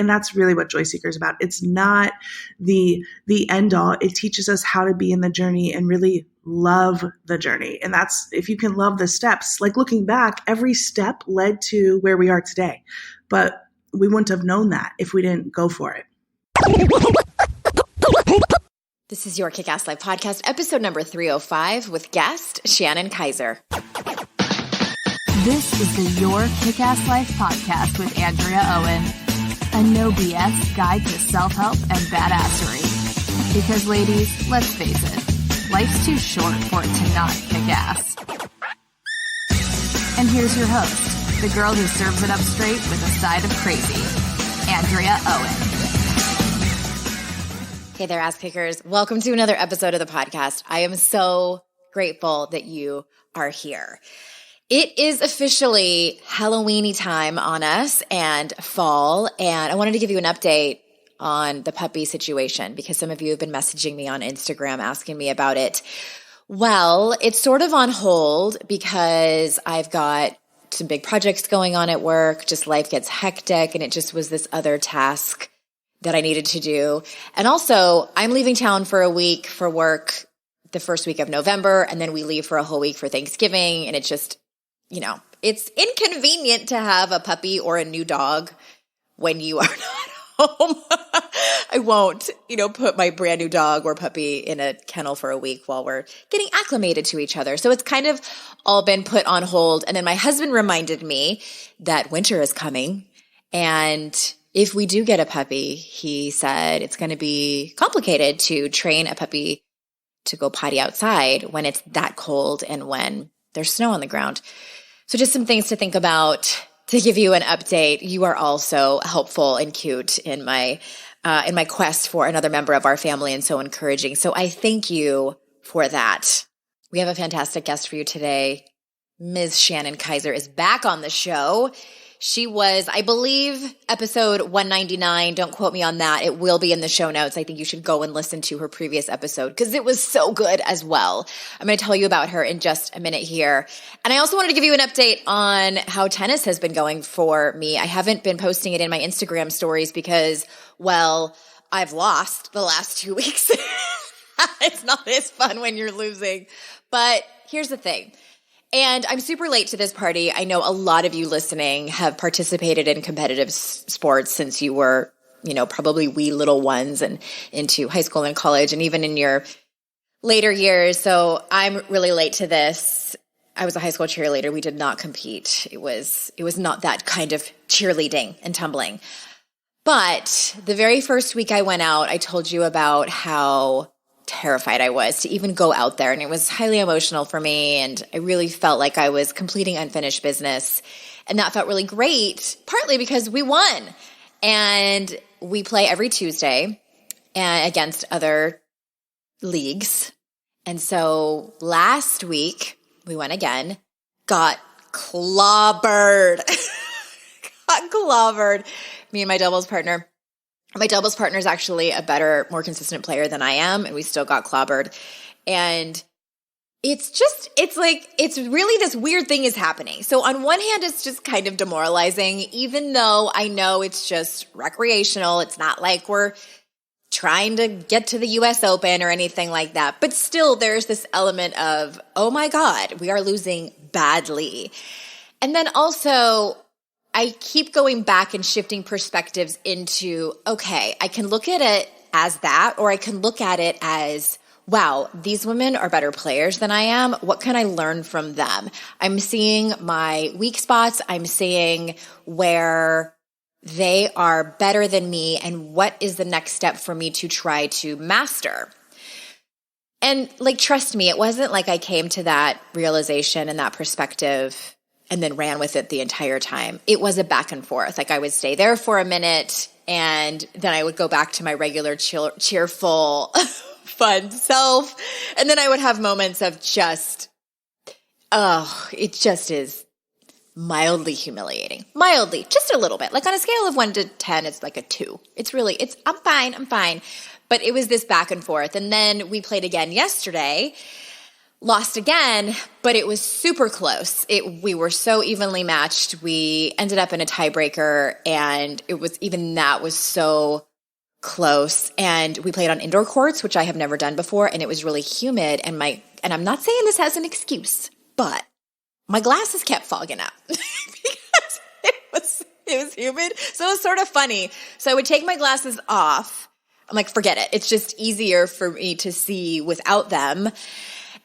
And that's really what Joy Seeker is about. It's not the end all. It teaches us how to be in the journey and really love the journey. And that's, if you can love the steps, like looking back, every step led to where we are today. But we wouldn't have known that if we didn't go for it. This is your Kick-Ass Life podcast, episode number 305 with guest Shannon Kaiser. This is the Your Kick-Ass Life podcast with Andrea Owen, a no BS guide to self-help and badassery. Because ladies, let's face it, life's too short for it to not kick ass. And here's your host, the girl who serves it up straight with a side of crazy, Andrea Owen. Hey there, ass kickers. Welcome to another episode of the podcast. I am so grateful that you are here. It is officially Halloween-y time on us and fall, and I wanted to give you an update on the puppy situation because some of you have been messaging me on Instagram asking me about it. Well, it's sort of on hold because I've got some big projects going on at work, just life gets hectic, and it just was this other task that I needed to do. And also, I'm leaving town for a week for work the first week of November, and then we leave for a whole week for Thanksgiving, and it's just, you know, it's inconvenient to have a puppy or a new dog when you are not home. I won't, put my brand new dog or puppy in a kennel for a week while we're getting acclimated to each other. So it's kind of all been put on hold. And then my husband reminded me that winter is coming, and if we do get a puppy, he said it's going to be complicated to train a puppy to go potty outside when it's that cold and when there's snow on the ground. So just some things to think about to give you an update. You are also helpful and cute in my quest for another member of our family and so encouraging. So I thank you for that. We have a fantastic guest for you today. Ms. Shannon Kaiser is back on the show. She was, I believe, episode 199. Don't quote me on that. It will be in the show notes. I think you should go and listen to her previous episode because it was so good as well. I'm going to tell you about her in just a minute here. And I also wanted to give you an update on how tennis has been going for me. I haven't been posting it in my Instagram stories because, well, I've lost the last 2 weeks. It's not as fun when you're losing. But here's the thing. And I'm super late to this party. I know a lot of you listening have participated in competitive sports since you were, probably wee little ones and into high school and college and even in your later years. So I'm really late to this. I was a high school cheerleader. We did not compete. It was not that kind of cheerleading and tumbling. But the very first week I went out, I told you about how terrified I was to even go out there. And it was highly emotional for me. And I really felt like I was completing unfinished business. And that felt really great, partly because we won. And we play every Tuesday against other leagues. And so last week we went again, got clobbered. Got clobbered. Me and my doubles partner. My doubles partner is actually a better, more consistent player than I am, and we still got clobbered. And it's really this weird thing is happening. So on one hand, it's just kind of demoralizing, even though I know it's just recreational. It's not like we're trying to get to the US Open or anything like that. But still, there's this element of, oh my God, we are losing badly. And then also, I keep going back and shifting perspectives into, okay, I can look at it as that, or I can look at it as, wow, these women are better players than I am. What can I learn from them? I'm seeing my weak spots. I'm seeing where they are better than me and what is the next step for me to try to master. And trust me, it wasn't like I came to that realization and that perspective and then ran with it the entire time. It was a back and forth. I would stay there for a minute, and then I would go back to my regular cheerful, fun self. And then I would have moments of just, it just is mildly humiliating. Mildly, just a little bit. On a scale of 1 to 10, it's like a 2. I'm fine. But it was this back and forth. And then we played again yesterday. lost again, but it was super close. We were so evenly matched. We ended up in a tiebreaker, and that was so close. And we played on indoor courts, which I have never done before, and it was really humid. And I'm not saying this as an excuse, but my glasses kept fogging up because it was humid. So it was sort of funny. So I would take my glasses off. I'm like, forget it. It's just easier for me to see without them.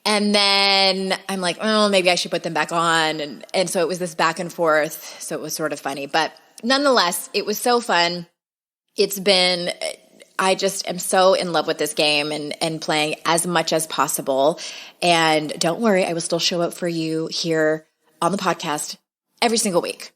And then I'm like, oh, maybe I should put them back on. And so it was this back and forth. So it was sort of funny. But nonetheless, it was so fun. I just am so in love with this game and playing as much as possible. And don't worry, I will still show up for you here on the podcast every single week.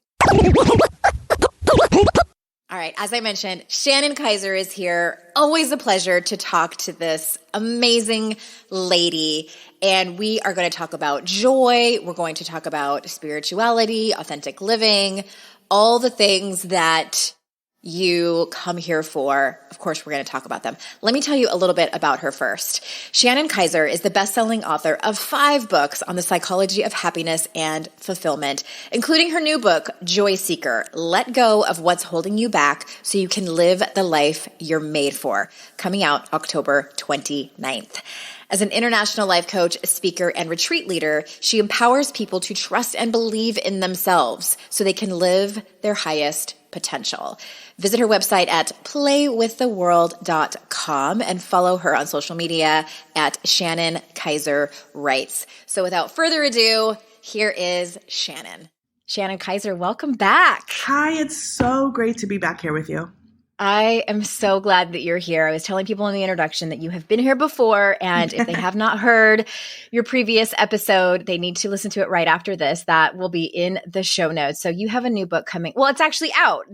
All right, as I mentioned, Shannon Kaiser is here. Always a pleasure to talk to this amazing lady. And we are going to talk about joy. We're going to talk about spirituality, authentic living, all the things that you come here for. Of course, we're going to talk about them. Let me tell you a little bit about her first. Shannon Kaiser is the best-selling author of 5 books on the psychology of happiness and fulfillment, including her new book, Joy Seeker, Let Go of What's Holding You Back So You Can Live the Life You're Made For, coming out October 29th. As an international life coach, speaker, and retreat leader, she empowers people to trust and believe in themselves so they can live their highest potential. Visit her website at playwiththeworld.com and follow her on social media at Shannon Kaiser Writes. So without further ado, here is Shannon. Shannon Kaiser, welcome back. Hi, it's so great to be back here with you. I am so glad that you're here. I was telling people in the introduction that you have been here before, and if they have not heard your previous episode, they need to listen to it right after this. That will be in the show notes. So you have a new book coming. Well, it's actually out.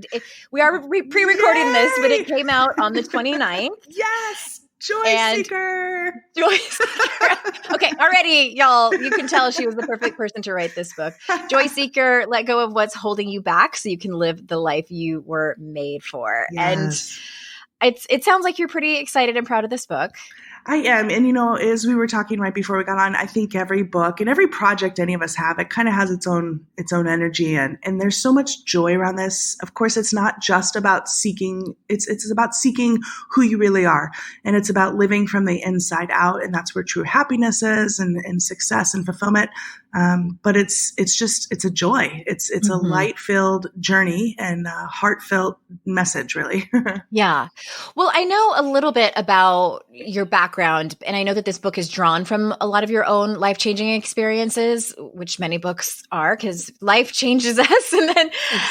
We are pre-recording this, but it came out on the 29th. Yes. Joy Seeker. Joy Seeker. Okay, already, y'all, you can tell she was the perfect person to write this book. Joy Seeker, let go of what's holding you back so you can live the life you were made for. Yes. And it sounds like you're pretty excited and proud of this book. I am. And, as we were talking right before we got on, I think every book and every project any of us have, it kind of has its own energy. And there's so much joy around this. Of course, it's not just about seeking. It's about seeking who you really are. And it's about living from the inside out. And that's where true happiness is and success and fulfillment. But it's a joy. It's a light-filled journey and a heartfelt message, really. Yeah. Well, I know a little bit about your background, and I know that this book is drawn from a lot of your own life-changing experiences, which many books are, because life changes us. And then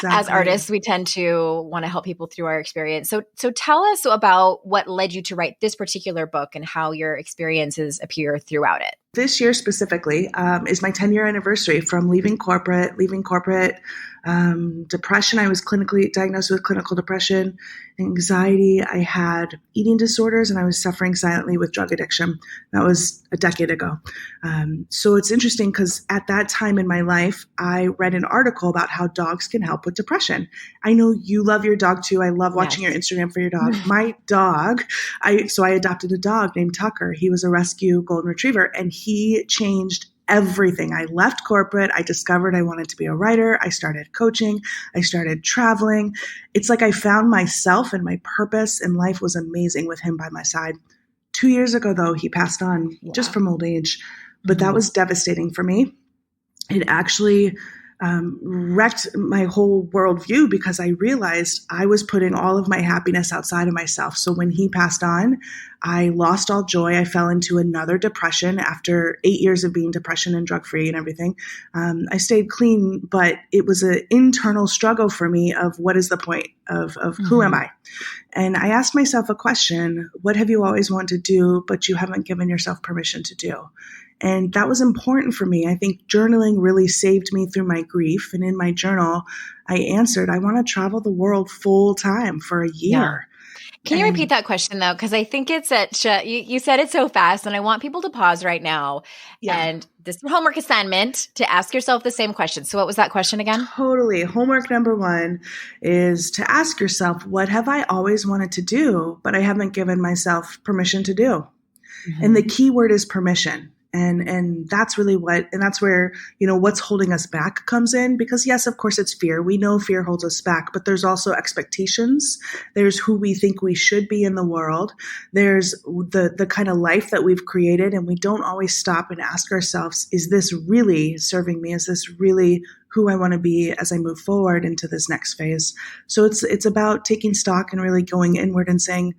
as artists, we tend to want to help people through our experience. So tell us about what led you to write this particular book and how your experiences appear throughout it. This year specifically is my 10-year anniversary from leaving corporate depression. I was clinically diagnosed with clinical depression, anxiety. I had eating disorders, and I was suffering silently with drug addiction. That was a decade ago. So it's interesting because at that time in my life, I read an article about how dogs can help with depression. I know you love your dog too. I love watching your Instagram for your dog. My dog, I adopted a dog named Tucker. He was a rescue golden retriever, and he changed everything. I left corporate. I discovered I wanted to be a writer. I started coaching. I started traveling. It's like I found myself, and my purpose in life was amazing with him by my side. 2 years ago, though, he passed on just from old age, but that was devastating for me. It actually wrecked my whole worldview because I realized I was putting all of my happiness outside of myself. So when he passed on, I lost all joy. I fell into another depression after 8 years of being depression and drug-free and everything. I stayed clean, but it was an internal struggle for me of what is the point of who am I? And I asked myself a question: what have you always wanted to do, but you haven't given yourself permission to do? And that was important for me. I think journaling really saved me through my grief. And in my journal, I answered, I want to travel the world full time for a year. Yeah. Can you repeat that question though? Because I think it's you said it so fast, and I want people to pause right now. Yeah. And this is a homework assignment to ask yourself the same question. So what was that question again? Totally. Homework number 1 is to ask yourself, what have I always wanted to do, but I haven't given myself permission to do? Mm-hmm. And the key word is permission. And that's really and that's where, what's holding us back comes in, because yes, of course it's fear. We know fear holds us back, but there's also expectations. There's who we think we should be in the world. There's the kind of life that we've created, and we don't always stop and ask ourselves, is this really serving me? Is this really who I want to be as I move forward into this next phase? So it's about taking stock and really going inward and saying,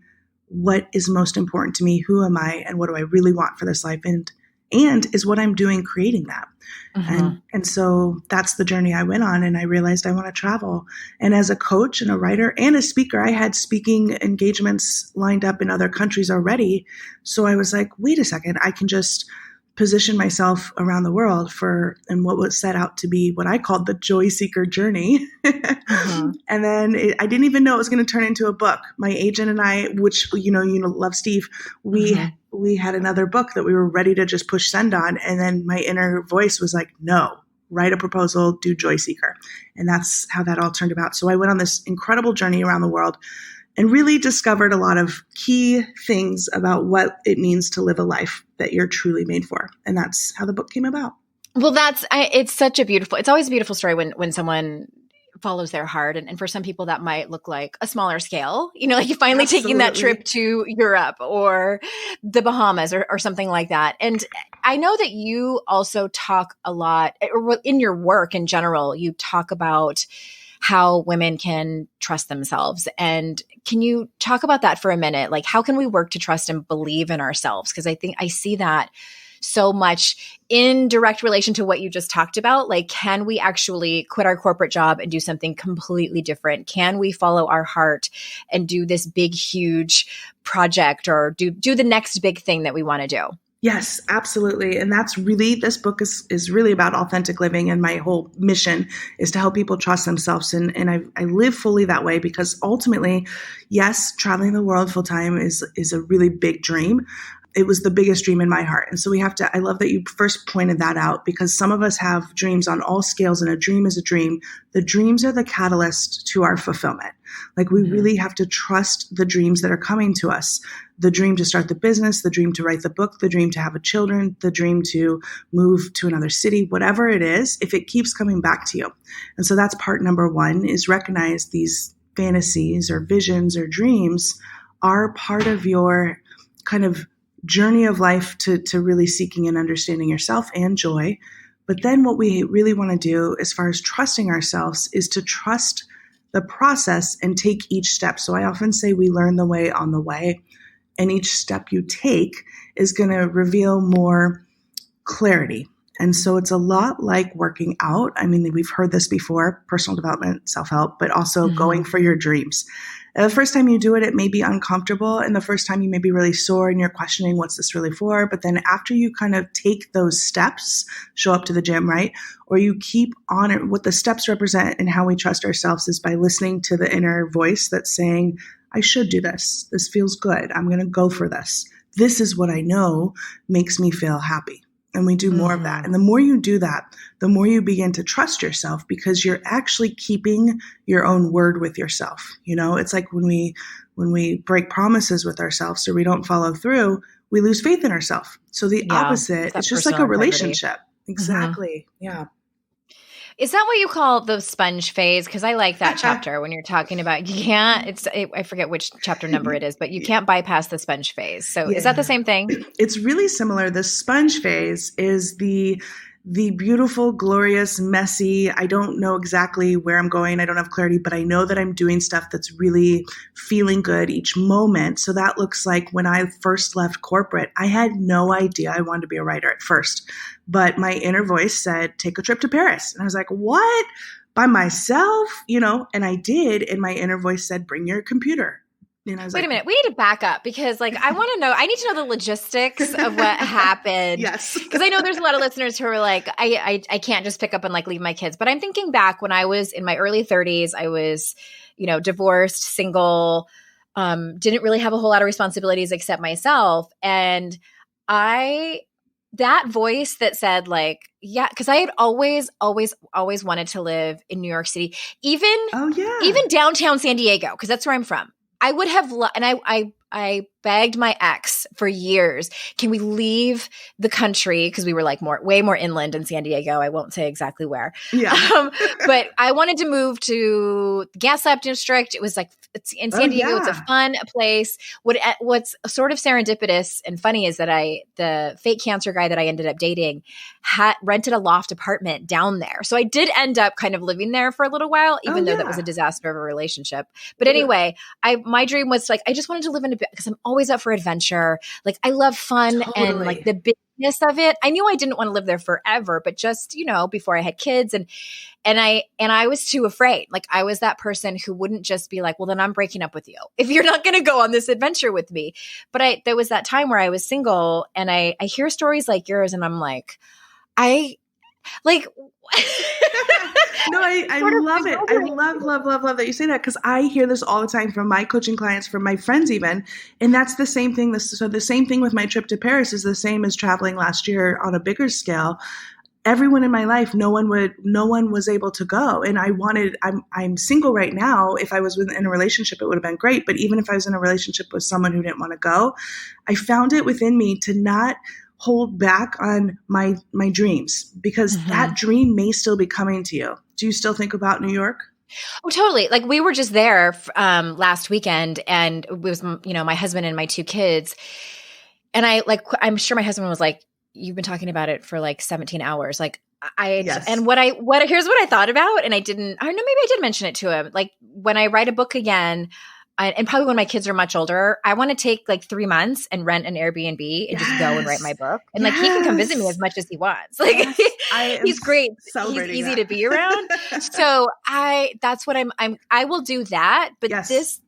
what is most important to me? Who am I? And what do I really want for this life? And is what I'm doing creating that? And so that's the journey I went on, and I realized I want to travel. And as a coach and a writer and a speaker, I had speaking engagements lined up in other countries already. So I was like, wait a second, I can just position myself around the world and what was set out to be what I called the Joy Seeker journey. And then I didn't even know it was going to turn into a book. My agent and I, which, love Steve, we had another book that we were ready to just push send on. And then my inner voice was like, no, write a proposal, do Joy Seeker. And that's how that all turned about. So I went on this incredible journey around the world and really discovered a lot of key things about what it means to live a life that you're truly made for. And that's how the book came about. Well, it's always a beautiful story when someone follows their heart. And for some people that might look like a smaller scale, like you finally taking that trip to Europe or the Bahamas or something like that. And I know that you also talk a lot, or in your work in general, you talk about how women can trust themselves. And can you talk about that for a minute? Like, how can we work to trust and believe in ourselves? Because I think I see that so much in direct relation to what you just talked about. Like, can we actually quit our corporate job and do something completely different? Can we follow our heart and do this big, huge project, or do the next big thing that we want to do? Yes, absolutely. And that's really, this book is really about authentic living. And my whole mission is to help people trust themselves. And I live fully that way, because ultimately, yes, traveling the world full time is a really big dream. It was the biggest dream in my heart. And so I love that you first pointed that out, because some of us have dreams on all scales, and a dream is a dream. The dreams are the catalyst to our fulfillment. Like, we really have to trust the dreams that are coming to us. The dream to start the business, the dream to write the book, the dream to have children, the dream to move to another city, whatever it is, if it keeps coming back to you. And so that's part number one, is recognize these fantasies or visions or dreams are part of your kind of journey of life to really seeking and understanding yourself and joy. But then what we really want to do as far as trusting ourselves is to trust the process and take each step. So I often say we learn the way on the way, and each step you take is going to reveal more clarity. And so it's a lot like working out. I mean, we've heard this before, personal development, self-help, but also going for your dreams. The first time you do it, it may be uncomfortable. And the first time you may be really sore and you're questioning, what's this really for? But then after you kind of take those steps, show up to the gym, right? Or you keep on it, what the steps represent and how we trust ourselves is by listening to the inner voice that's saying, I should do this. This feels good. I'm going to go for this. This is what I know makes me feel happy. And we do more of that. And the more you do that, the more you begin to trust yourself, because you're actually keeping your own word with yourself. It's like when we break promises with ourselves or we don't follow through, we lose faith in ourselves. So the opposite, it's just like a relationship. Exactly. Yeah. Is that what you call the sponge phase? Because I like that chapter when you're talking about, you can't, I forget which chapter number it is, but you can't bypass the sponge phase. So is that the same thing? It's really similar. The sponge phase is the beautiful, glorious, messy, I don't know exactly where I'm going. I don't have clarity, but I know that I'm doing stuff that's really feeling good each moment. So that looks like when I first left corporate, I had no idea I wanted to be a writer at first. But my inner voice said, take a trip to Paris. And I was like, what? By myself? And I did. And my inner voice said, bring your computer. And I was Wait a minute. We need to back up, because I need to know the logistics of what happened. Yes. Because I know there's a lot of listeners who are like, I can't just pick up and leave my kids. But I'm thinking back when I was in my early 30s, I was, divorced, single, didn't really have a whole lot of responsibilities except myself. And that voice that said because I had always wanted to live in New York City, even downtown San Diego, because that's where I'm from. I would have, but begged my ex for years, can we leave the country? Because we were like way more inland in San Diego. I won't say exactly where. Yeah. But I wanted to move to the Gaslamp District. It was like, it's in San Diego. It's a fun place. What's sort of serendipitous and funny is that the fake cancer guy that I ended up dating had rented a loft apartment down there. So I did end up kind of living there for a little while, even though that was a disaster of a relationship. But anyway, my dream was like, I just wanted to live in a bit because I'm always up for adventure. Like I love fun and like the business of it. I knew I didn't want to live there forever, but just, before I had kids and I was too afraid. Like I was that person who wouldn't just be like, well, then I'm breaking up with you if you're not going to go on this adventure with me. But there was that time where I was single and I hear stories like yours and I'm like, No, I love it. I love that you say that because I hear this all the time from my coaching clients, from my friends even. And that's the same thing. So the same thing with my trip to Paris is the same as traveling last year on a bigger scale. Everyone in my life, no one was able to go. And I'm single right now. If I was in a relationship, it would have been great. But even if I was in a relationship with someone who didn't want to go, I found it within me to not hold back on my dreams because that dream may still be coming to you. Do you still think about New York? Oh, totally. Like we were just there last weekend and it was, my husband and my two kids. And I'm sure my husband was like, you've been talking about it for like 17 hours. Like yes. And here's what I thought about. And I don't know, maybe I did mention it to him. Like when I write a book again, and probably when my kids are much older, I want to take like 3 months and rent an Airbnb and just go and write my book. And like, he can come visit me as much as he wants. Like he's great. He's easy to be around. So that's what I will do that. But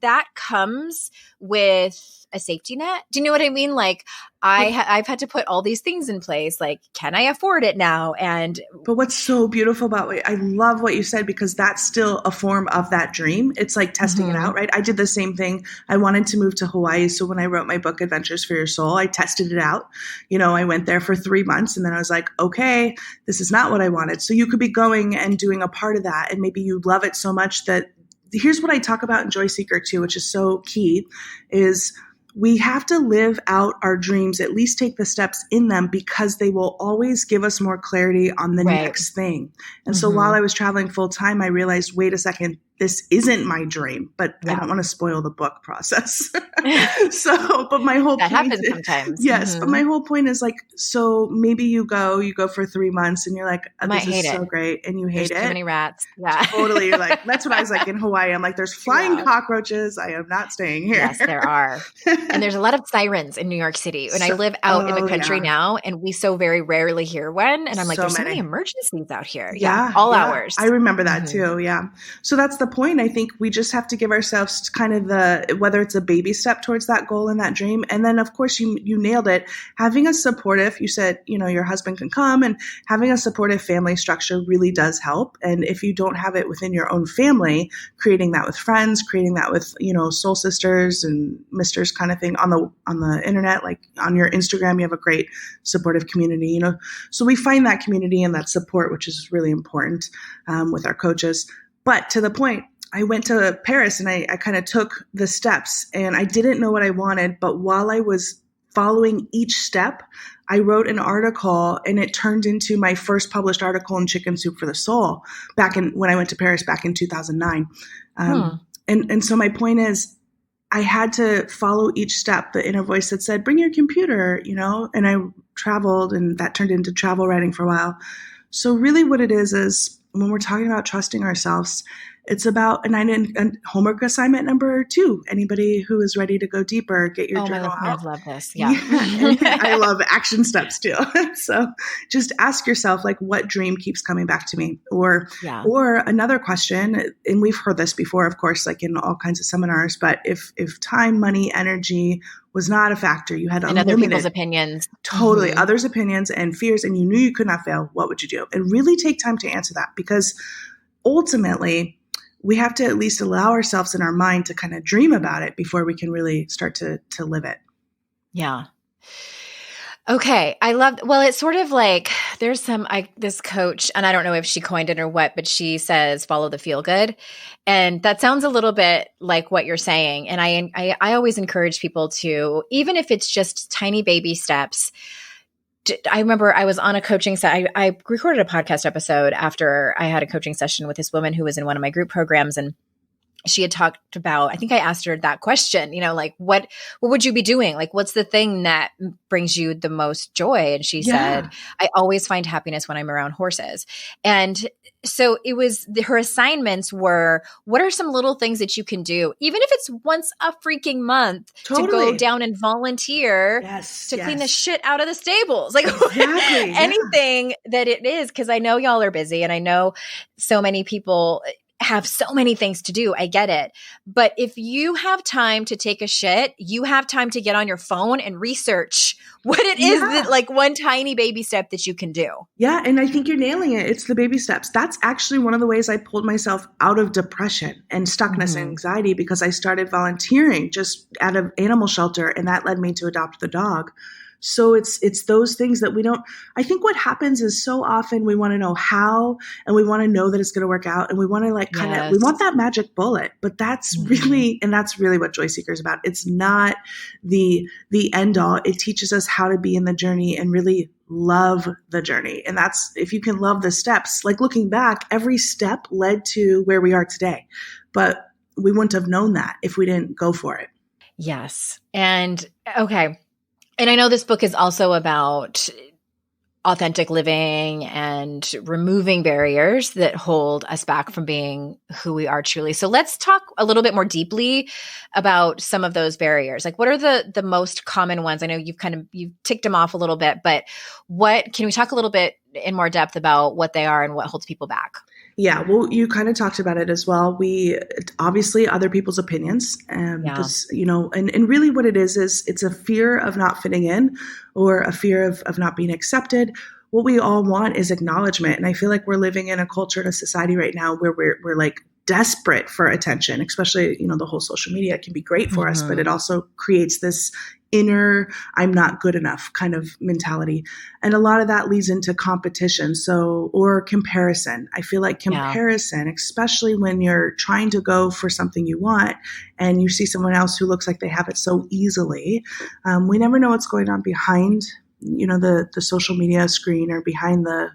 that comes with a safety net. Do you know what I mean? Like I've had to put all these things in place. Like, can I afford it now? But what's so beautiful about it, I love what you said because that's still a form of that dream. It's like testing it out, right? I did the same thing. I wanted to move to Hawaii. So when I wrote my book, Adventures for Your Soul, I tested it out. I went there for 3 months and then I was like, okay, this is not what I wanted. So you could be going and doing a part of that. And maybe you love it so much that here's what I talk about in Joy Seeker too, which is so key is we have to live out our dreams, at least take the steps in them because they will always give us more clarity on the next thing. And so while I was traveling full time, I realized, wait a second, this isn't my dream, but I don't want to spoil the book process. But my whole that point happens sometimes. Yes. But my whole point is like, so maybe you go for 3 months and you're like, this is so great. And you hate There's it. Too many rats. Yeah. Totally. You're like, that's what I was like in Hawaii. I'm like, there's flying cockroaches. I am not staying here. Yes, there are. And there's a lot of sirens in New York City. And I live out in the country now and we so very rarely hear one. And I'm like, there's so many emergencies out here. Yeah. All hours. I remember that too. Yeah. So that's the point. I think we just have to give ourselves kind of whether it's a baby step towards that goal and that dream. And then of course you nailed it. Having a supportive, you said, your husband can come, and having a supportive family structure really does help. And if you don't have it within your own family, creating that with friends, creating that with, soul sisters and misters kind of thing on the internet, like on your Instagram, you have a great supportive community, so we find that community and that support, which is really important with our coaches. But to the point, I went to Paris and I kind of took the steps and I didn't know what I wanted. But while I was following each step, I wrote an article and it turned into my first published article in Chicken Soup for the Soul when I went to Paris back in 2009. And so my point is, I had to follow each step, the inner voice that said, bring your computer, and I traveled and that turned into travel writing for a while. So really what it is when we're talking about trusting ourselves, it's about and homework assignment number 2. Anybody who is ready to go deeper, get your journal out. I love this. Yeah. I love action steps too. So just ask yourself, like, what dream keeps coming back to me? Or another question, and we've heard this before, of course, like in all kinds of seminars, but if time, money, energy was not a factor, you had and other people's opinions. Totally. Others' opinions and fears, and you knew you could not fail, what would you do? And really take time to answer that, because ultimately, we have to at least allow ourselves in our mind to kind of dream about it before we can really start to live it. Yeah. Okay. Well, it's sort of like there's this coach, and I don't know if she coined it or what, but she says, follow the feel good. And that sounds a little bit like what you're saying. And I always encourage people to, even if it's just tiny baby steps. I remember I was on a coaching I recorded a podcast episode after I had a coaching session with this woman who was in one of my group programs, and she had talked about, I think I asked her that question, like what would you be doing? Like, what's the thing that brings you the most joy? And she said, I always find happiness when I'm around horses. And so her assignments were, what are some little things that you can do, even if it's once a freaking month, to go down and volunteer to clean the shit out of the stables, like anything that it is. Cause I know y'all are busy, and I know so many people have so many things to do. I get it. But if you have time to take a shit, you have time to get on your phone and research what it is that, like, one tiny baby step that you can do. Yeah. And I think you're nailing it. It's the baby steps. That's actually one of the ways I pulled myself out of depression and stuckness and anxiety, because I started volunteering just at an animal shelter, and that led me to adopt the dog. So it's those things that we don't, I think what happens is so often we want to know how, and we want to know that it's going to work out, and we want to we want that magic bullet, but that's really what Joy Seeker is about. It's not the end all. It teaches us how to be in the journey and really love the journey. And that's, if you can love the steps, like looking back, every step led to where we are today, but we wouldn't have known that if we didn't go for it. Yes. And okay. And I know this book is also about authentic living and removing barriers that hold us back from being who we are truly. So let's talk a little bit more deeply about some of those barriers. Like, what are the most common ones? I know you've ticked them off a little bit, but can we talk a little bit in more depth about what they are and what holds people back? Yeah, well, you kind of talked about it as well. We obviously other people's opinions, and really what it is it's a fear of not fitting in, or a fear of not being accepted. What we all want is acknowledgement, and I feel like we're living in a culture and a society right now where we're like desperate for attention. Especially, the whole social media can be great for us, but it also creates this inner I'm not good enough kind of mentality. And a lot of that leads into competition. Or comparison. I feel like comparison, especially when you're trying to go for something you want and you see someone else who looks like they have it so easily. We never know what's going on behind, the social media screen, or behind the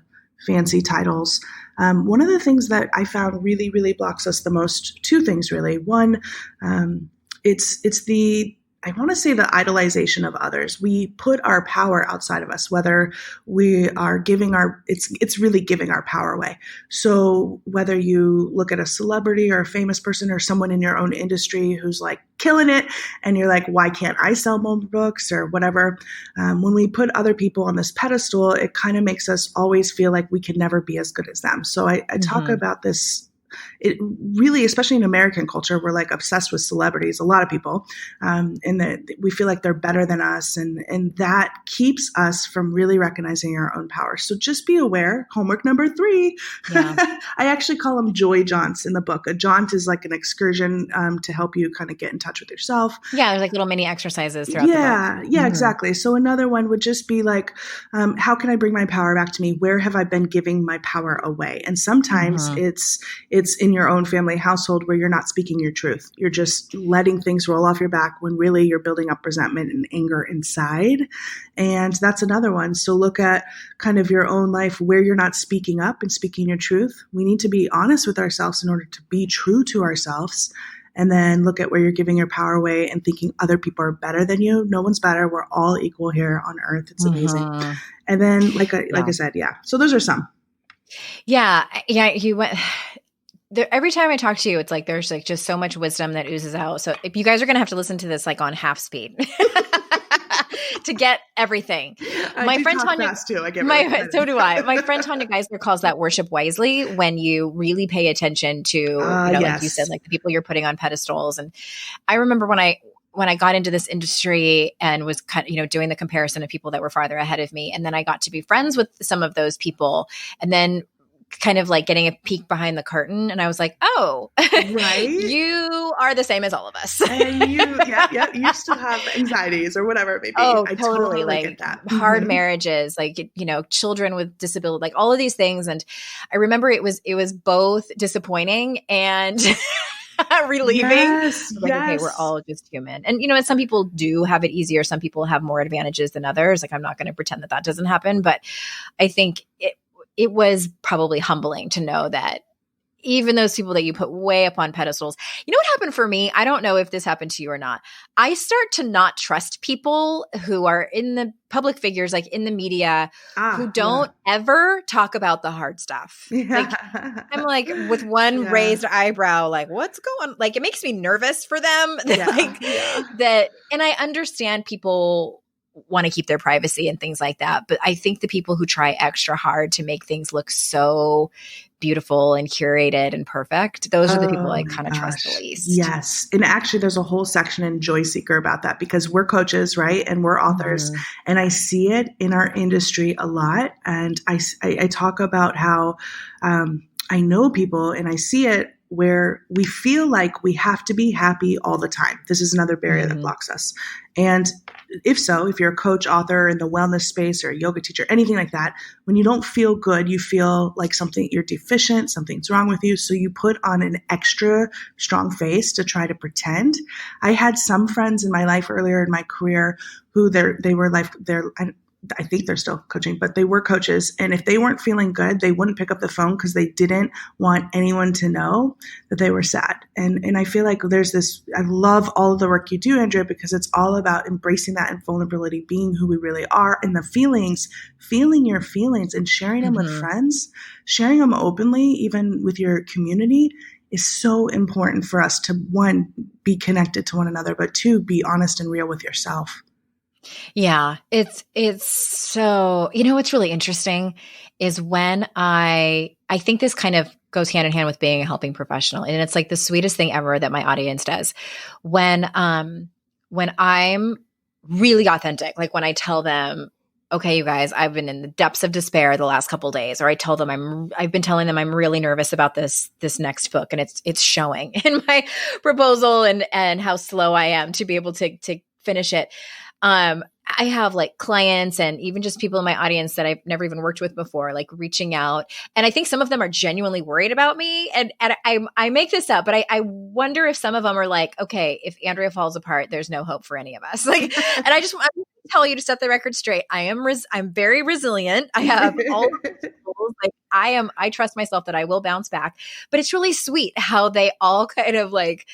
fancy titles. One of the things that I found really, really blocks us the most, two things really. One, it's the I want to say the idolization of others. We put our power outside of us, whether we are it's really giving our power away. So whether you look at a celebrity or a famous person or someone in your own industry who's like killing it, and you're like, why can't I sell more books or whatever? When we put other people on this pedestal, it kind of makes us always feel like we can never be as good as them. So I talk about this. It really, especially in American culture, we're like obsessed with celebrities, a lot of people, and that we feel like they're better than us. And that keeps us from really recognizing our own power. So just be aware. Homework number 3. Yeah. I actually call them joy jaunts in the book. A jaunt is like an excursion to help you kind of get in touch with yourself. Yeah. There's like little mini exercises throughout the book. Yeah, exactly. So another one would just be like, how can I bring my power back to me? Where have I been giving my power away? And sometimes it's in your own family household where you're not speaking your truth. You're just letting things roll off your back when really you're building up resentment and anger inside. And that's another one. So look at kind of your own life where you're not speaking up and speaking your truth. We need to be honest with ourselves in order to be true to ourselves. And then look at where you're giving your power away and thinking other people are better than you. No one's better. We're all equal here on earth. It's amazing. And then, like I said, so those are some. Yeah. You went... Every time I talk to you, it's like there's like just so much wisdom that oozes out. So if you guys are going to have to listen to this like on half speed to get everything. My friend Tanya, fast too. So do I. My friend Tanya Kaiser calls that worship wisely, when you really pay attention to, like you said, like the people you're putting on pedestals. And I remember when I got into this industry and was kind of, doing the comparison of people that were farther ahead of me, and then I got to be friends with some of those people, and then kind of like getting a peek behind the curtain. And I was like, oh, right. You are the same as all of us. And you still have anxieties or whatever it may be. Oh, I totally. Like get that. hard marriages, like, children with disability, like all of these things. And I remember it was both disappointing and relieving. Yes, like, okay, we're all just human. And, and some people do have it easier. Some people have more advantages than others. Like, I'm not going to pretend that doesn't happen, but I think it was probably humbling to know that even those people that you put way up on pedestals, what happened for me? I don't know if this happened to you or not. I start to not trust people who are in the public figures, like in the media, who don't ever talk about the hard stuff. Like, I'm like with one raised eyebrow, like, what's going on? Like, it makes me nervous for them. That, and I understand people want to keep their privacy and things like that. But I think the people who try extra hard to make things look so beautiful and curated and perfect, those are the people I kind of trust the least. Yes. And actually there's a whole section in Joy Seeker about that because we're coaches, right? And we're authors. And I see it in our industry a lot. And I talk about how I know people and I see it where we feel like we have to be happy all the time. This is another barrier that blocks us. And if you're a coach, author in the wellness space or a yoga teacher, anything like that, when you don't feel good, you feel like you're deficient, something's wrong with you. So you put on an extra strong face to try to pretend. I had some friends in my life earlier in my career who I think they're still coaching, but they were coaches. And if they weren't feeling good, they wouldn't pick up the phone because they didn't want anyone to know that they were sad. And I feel like there's this, I love all of the work you do, Andrea, because it's all about embracing that and vulnerability, being who we really are, and the feelings, feeling your feelings and sharing them with friends, sharing them openly, even with your community, is so important for us to, one, be connected to one another, but two, be honest and real with yourself. Yeah, it's so, what's really interesting is when I think this kind of goes hand in hand with being a helping professional. And it's like the sweetest thing ever that my audience does when I'm really authentic, like when I tell them, okay, you guys, I've been in the depths of despair the last couple of days, or I tell them I've been telling them I'm really nervous about this next book, and it's showing in my proposal and how slow I am to be able to finish it. I have like clients and even just people in my audience that I've never even worked with before, like reaching out. And I think some of them are genuinely worried about me. And I make this up, but I wonder if some of them are like, okay, if Andrea falls apart, there's no hope for any of us. Like, and I'm going to tell you to set the record straight. I'm very resilient. I have all of these tools. Like I trust myself that I will bounce back, but it's really sweet how they all kind of like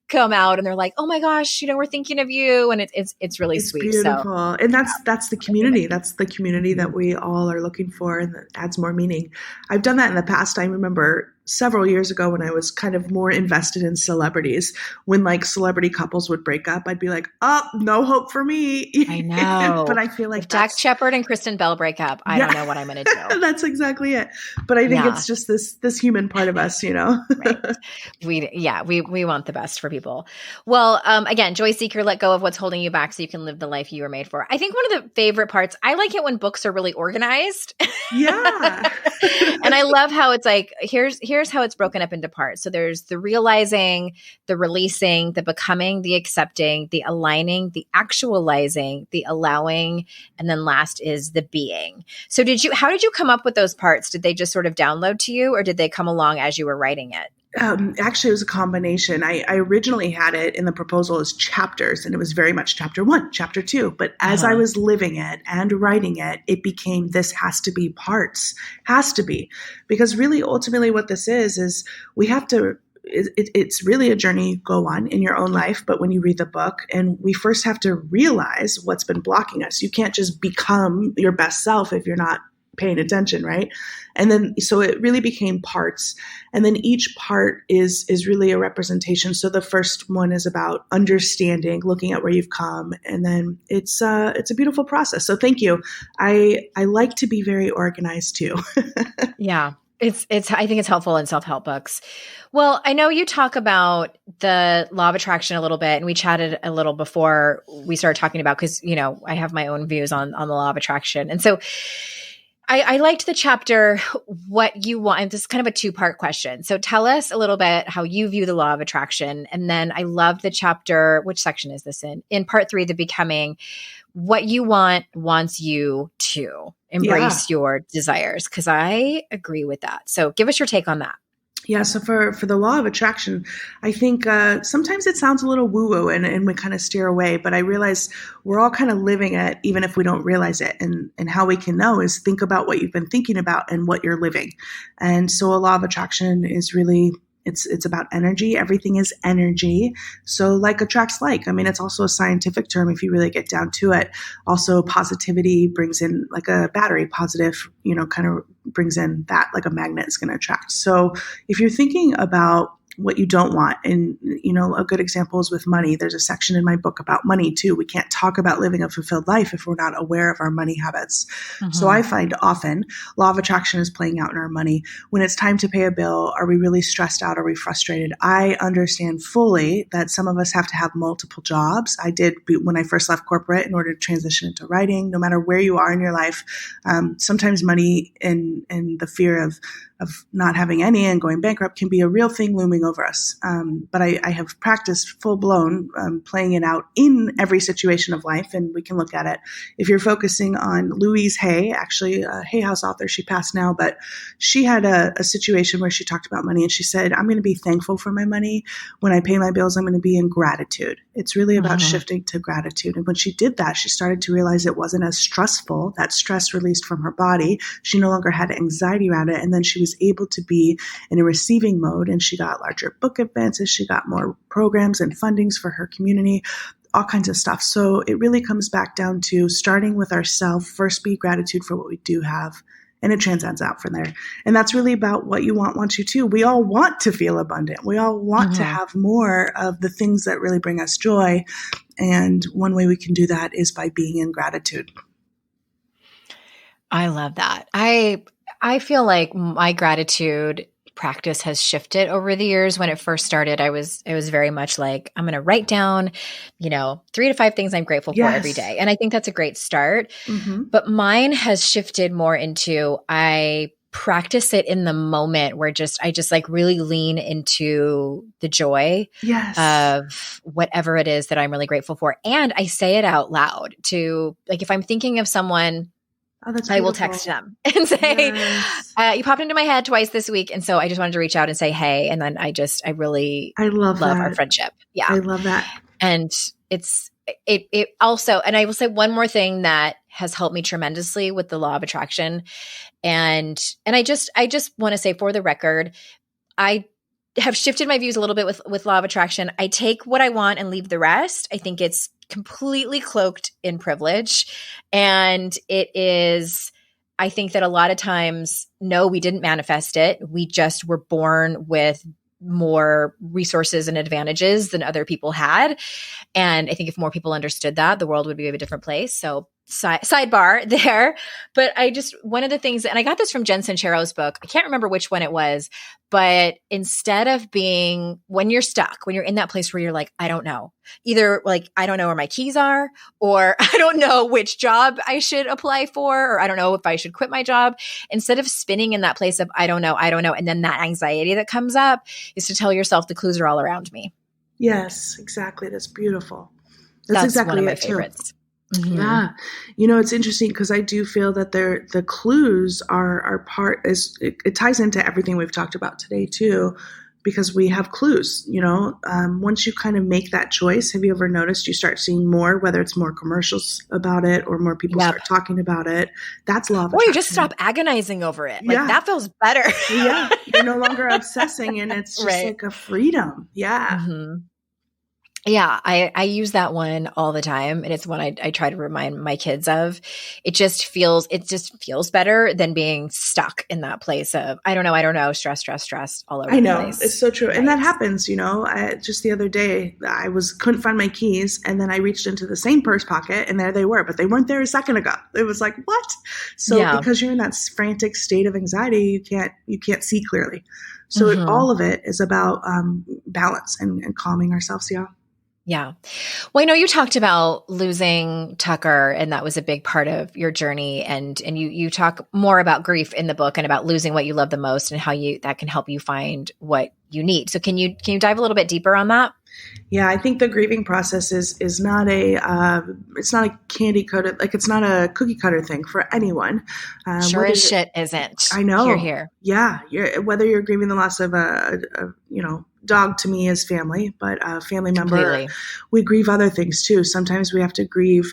come out and they're like, oh my gosh, we're thinking of you. And it's really sweet. Beautiful. So, and that's the community. That's the community that we all are looking for, and that adds more meaning. I've done that in the past. I remember several years ago when I was kind of more invested in celebrities, when like celebrity couples would break up, I'd be like, oh, no hope for me. I know. But I feel like if Jack Shepard and Kristen Bell break up, I don't know what I'm going to do. That's exactly it. But I think it's just this human part of us, Right. We want the best for people. Well, again, Joy Seeker, let go of what's holding you back so you can live the life you were made for. I think one of the favorite parts, I like it when books are really organized. Yeah. And I love how it's like, here's how it's broken up into parts. So there's the realizing, the releasing, the becoming, the accepting, the aligning, the actualizing, the allowing, and then last is the being. So how did you come up with those parts? Did they just sort of download to you, or did they come along as you were writing it? Actually, it was a combination. I originally had it in the proposal as chapters, and it was very much chapter 1, chapter 2. But as I was living it and writing it, it became, this has to be parts, has to be. Because really, ultimately what this is we have to, it's really a journey you go on in your own life. But when you read the book, and we first have to realize what's been blocking us. You can't just become your best self if you're not paying attention, right? And then, so it really became parts. And then each part is really a representation. So the first one is about understanding, looking at where you've come. And then it's a beautiful process. So thank you. I like to be very organized too. Yeah. I think it's helpful in self-help books. Well, I know you talk about the law of attraction a little bit, and we chatted a little before we started talking about, because, I have my own views on the law of attraction. And so I liked the chapter, what you want. And this is kind of a two-part question. So tell us a little bit how you view the law of attraction. And then I loved the chapter, which section is this in? In part 3, the becoming, what you want wants you to embrace your desires. Because I agree with that. So give us your take on that. Yeah. So for the law of attraction, I think sometimes it sounds a little woo-woo and we kind of steer away, but I realize we're all kind of living it, even if we don't realize it. And how we can know is think about what you've been thinking about and what you're living. And so a law of attraction is really, it's about energy. Everything is energy. So like attracts like. I mean, it's also a scientific term if you really get down to it. Also, positivity brings in like a battery. Positive, kind of brings in that like a magnet is going to attract. So if you're thinking about what you don't want, and a good example is with money. There's a section in my book about money too. We can't talk about living a fulfilled life if we're not aware of our money habits. Mm-hmm. So I find often law of attraction is playing out in our money. When it's time to pay a bill, are we really stressed out? Are we frustrated? I understand fully that some of us have to have multiple jobs. I did when I first left corporate in order to transition into writing. No matter where you are in your life, sometimes money and the fear of not having any and going bankrupt can be a real thing looming over us. But I have practiced full blown playing it out in every situation of life, and we can look at it. If you're focusing on Louise Hay, actually a Hay House author, she passed now, but she had a situation where she talked about money and she said, I'm going to be thankful for my money. When I pay my bills, I'm going to be in gratitude. It's really about shifting to gratitude. And when she did that, she started to realize it wasn't as stressful. That stress released from her body. She no longer had anxiety around it. And then she was able to be in a receiving mode, and she got larger book advances. She got more programs and fundings for her community, all kinds of stuff. So it really comes back down to starting with ourselves. First, be gratitude for what we do have, and it transcends out from there. And that's really about what you want you to. We all want to feel abundant. We all want to have more of the things that really bring us joy. And one way we can do that is by being in gratitude. I love that. I feel like my gratitude practice has shifted over the years. When it first started, it was very much like, I'm going to write down, 3 to 5 things I'm grateful for every day. And I think that's a great start. Mm-hmm. But mine has shifted more into, I practice it in the moment where I just like really lean into the joy of whatever it is that I'm really grateful for. And I say it out loud to, like, if I'm thinking of someone, I will text them and say, you popped into my head twice this week. And so I just wanted to reach out and say, hey. And then I really love our friendship. Yeah. I love that. And it also, and I will say one more thing that has helped me tremendously with the law of attraction. And I just want to say, for the record, I have shifted my views a little bit with law of attraction. I take what I want and leave the rest. I think it's completely cloaked in privilege. And it is, I think that a lot of times, no, we didn't manifest it. We just were born with more resources and advantages than other people had. And I think if more people understood that, the world would be a different place. So sidebar there. But one of the things, and I got this from Jen Sincero's book, I can't remember which one it was, but instead of being, when you're stuck, when you're in that place where you're like, I don't know, either like, I don't know where my keys are, or I don't know which job I should apply for, or I don't know if I should quit my job. Instead of spinning in that place of, I don't know. And then that anxiety that comes up is to tell yourself the clues are all around me. Yes, exactly. That's beautiful. That's exactly one of my favorites. Mm-hmm. Yeah. It's interesting because I do feel that the clues are it ties into everything we've talked about today too, because we have clues, once you kind of make that choice, have you ever noticed you start seeing more, whether it's more commercials about it or more people start talking about it? That's law of attraction. Or you just stop agonizing over it. Like that feels better. Yeah. You're no longer obsessing, and it's just like a freedom. Yeah. Mm-hmm. Yeah, I use that one all the time, and it's one I try to remind my kids of. It just feels better than being stuck in that place of I don't know, stress all over the place. It's so true, right. And that happens. Just the other day, I couldn't find my keys, and then I reached into the same purse pocket, and there they were, but they weren't there a second ago. It was like, what? So because you're in that frantic state of anxiety, you can't see clearly. So all of it is about balance and calming ourselves. Yeah. Yeah. Well, I know you talked about losing Tucker, and that was a big part of your journey. And you talk more about grief in the book and about losing what you love the most and how that can help you find what you need. So can you dive a little bit deeper on that? Yeah, I think the grieving process is not it's not a candy coated, like it's not a cookie cutter thing for anyone. Sure as shit isn't. I know. Here. Yeah, whether you're grieving the loss of a dog, to me is family, but a family member. Completely. We grieve other things too. Sometimes we have to grieve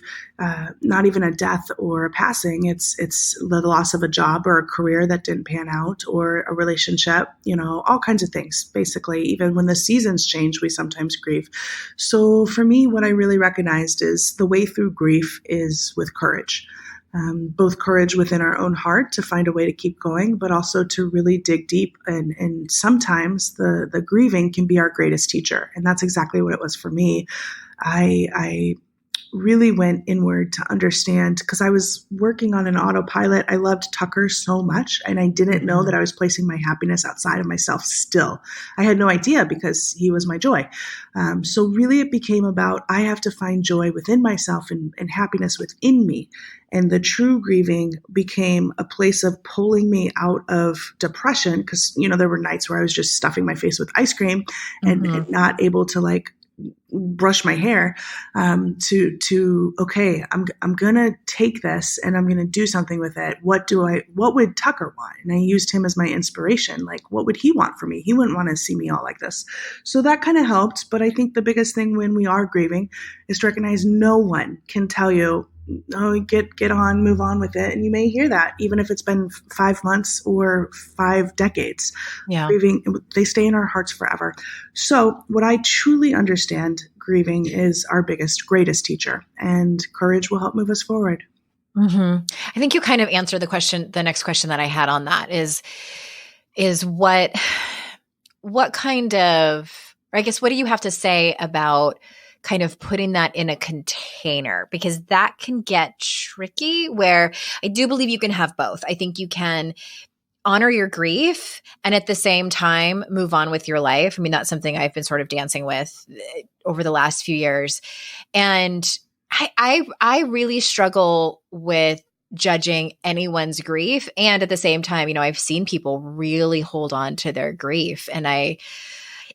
not even a death or a passing. It's the loss of a job or a career that didn't pan out, or a relationship. All kinds of things. Basically, even when the seasons change, we sometimes grieve. So for me, what I really recognized is the way through grief is with courage. Both courage within our own heart to find a way to keep going, but also to really dig deep. And sometimes the grieving can be our greatest teacher. And that's exactly what it was for me. I really went inward to understand, because I was working on an autopilot. I loved Tucker so much, and I didn't know that I was placing my happiness outside of myself still. I had no idea, because he was my joy. So really it became about, I have to find joy within myself and happiness within me. And the true grieving became a place of pulling me out of depression, because, there were nights where I was just stuffing my face with ice cream and not able to brush my hair, okay, I'm going to take this and I'm going to do something with it. What would Tucker want? And I used him as my inspiration. What would he want from me? He wouldn't want to see me all like this. So that kind of helped. But I think the biggest thing when we are grieving is to recognize no one can tell you, oh, get on, move on with it. And you may hear that even if it's been 5 months or 5 decades. Yeah. Grieving, they stay in our hearts forever. So what I truly understand, grieving is our greatest teacher, and courage will help move us forward. Mm-hmm. I think you kind of answered the next question that I had on that is what kind of, or I guess, what do you have to say about kind of putting that in a container? Because that can get tricky, where I do believe you can have both. I think you can honor your grief and at the same time move on with your life. I mean, that's something I've been sort of dancing with over the last few years. And I really struggle with judging anyone's grief. And at the same time, I've seen people really hold on to their grief. And I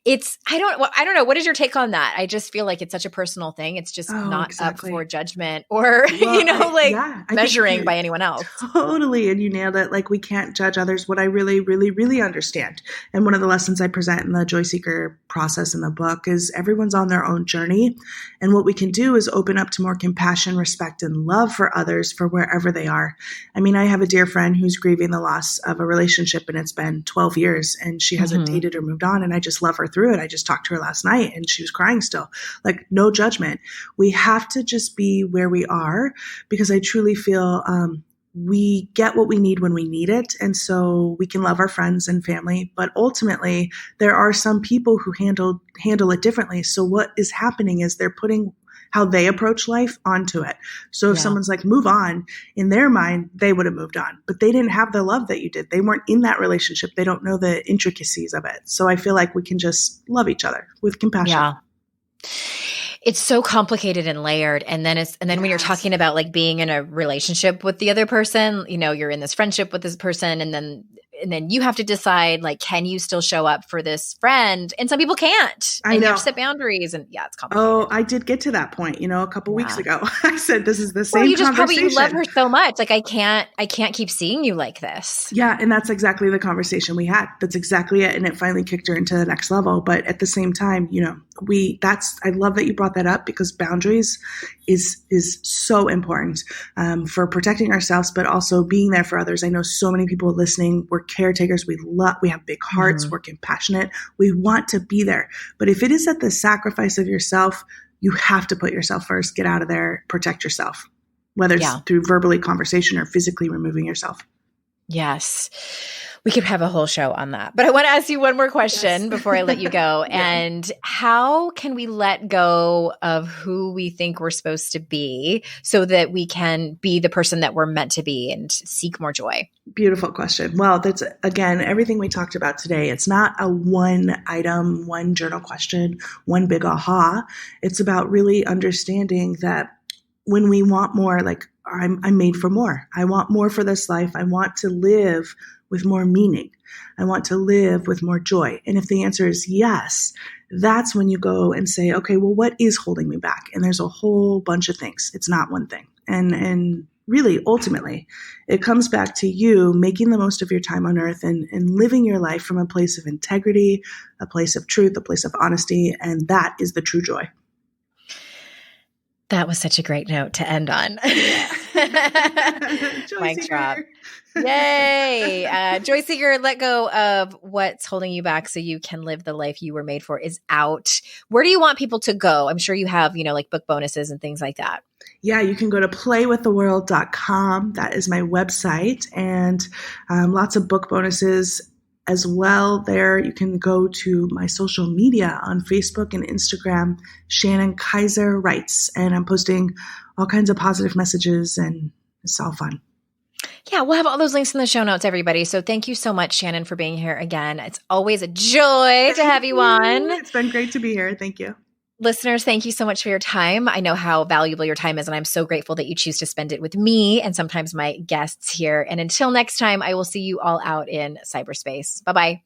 don't know. What is your take on that? I just feel like it's such a personal thing. It's just not exactly. up for judgment or, measuring by anyone else. Totally. And you nailed it. We can't judge others. What I really, really, really understand, and one of the lessons I present in the Joy Seeker process in the book, is everyone's on their own journey. And what we can do is open up to more compassion, respect, and love for others for wherever they are. I mean, I have a dear friend who's grieving the loss of a relationship, and it's been 12 years and she hasn't dated or moved on. And I just love her through it. I just talked to her last night and she was crying still. No judgment. We have to just be where we are, because I truly feel we get what we need when we need it. And so we can love our friends and family, but ultimately there are some people who handle it differently. So what is happening is they're putting how they approach life onto it. So if someone's move on, in their mind, they would have moved on, but they didn't have the love that you did. They weren't in that relationship. They don't know the intricacies of it. So I feel like we can just love each other with compassion. Yeah. It's so complicated and layered. And then when you're talking about being in a relationship with the other person, you're in this friendship with this person, and then you have to decide, can you still show up for this friend? And some people can't. I know. You have to set boundaries, and it's complicated. Oh, I did get to that point, a couple weeks ago. I said, this is the same conversation. You love her so much. I can't keep seeing you like this. Yeah. And that's exactly the conversation we had. That's exactly it. And it finally kicked her into the next level. But at the same time, I love that you brought that up, because boundaries is so important for protecting ourselves, but also being there for others. I know so many people listening, we're caretakers. We have big hearts. We're compassionate. We want to be there. But if it is at the sacrifice of yourself, you have to put yourself first, get out of there, protect yourself, whether it's through verbally conversation or physically removing yourself. Yes. We could have a whole show on that. But I want to ask you one more question before I let you go. Yeah. And how can we let go of who we think we're supposed to be so that we can be the person that we're meant to be and seek more joy? Beautiful question. Well, that's, again, everything we talked about today. It's not a one item, one journal question, one big aha. It's about really understanding that when we want more, like I'm made for more. I want more for this life. I want to live with more meaning. I want to live with more joy. And if the answer is yes, that's when you go and say, okay, well, what is holding me back? And there's a whole bunch of things. It's not one thing. And really, ultimately, it comes back to you making the most of your time on earth and living your life from a place of integrity, a place of truth, a place of honesty. And that is the true joy. That was such a great note to end on. Mic drop. Yay. Joy Seeker, let go of what's holding you back so you can live the life you were made for is out. Where do you want people to go? I'm sure you have, like book bonuses and things like that. Yeah, you can go to playwiththeworld.com. That is my website, and lots of book bonuses as well. There, you can go to my social media on Facebook and Instagram, Shannon Kaiser Writes, and I'm posting all kinds of positive messages, and it's all fun. Yeah, we'll have all those links in the show notes, everybody. So thank you so much, Shannon, for being here again. It's always a joy to have you on. It's been great to be here. Thank you. Listeners, thank you so much for your time. I know how valuable your time is, and I'm so grateful that you choose to spend it with me and sometimes my guests here. And until next time, I will see you all out in cyberspace. Bye-bye.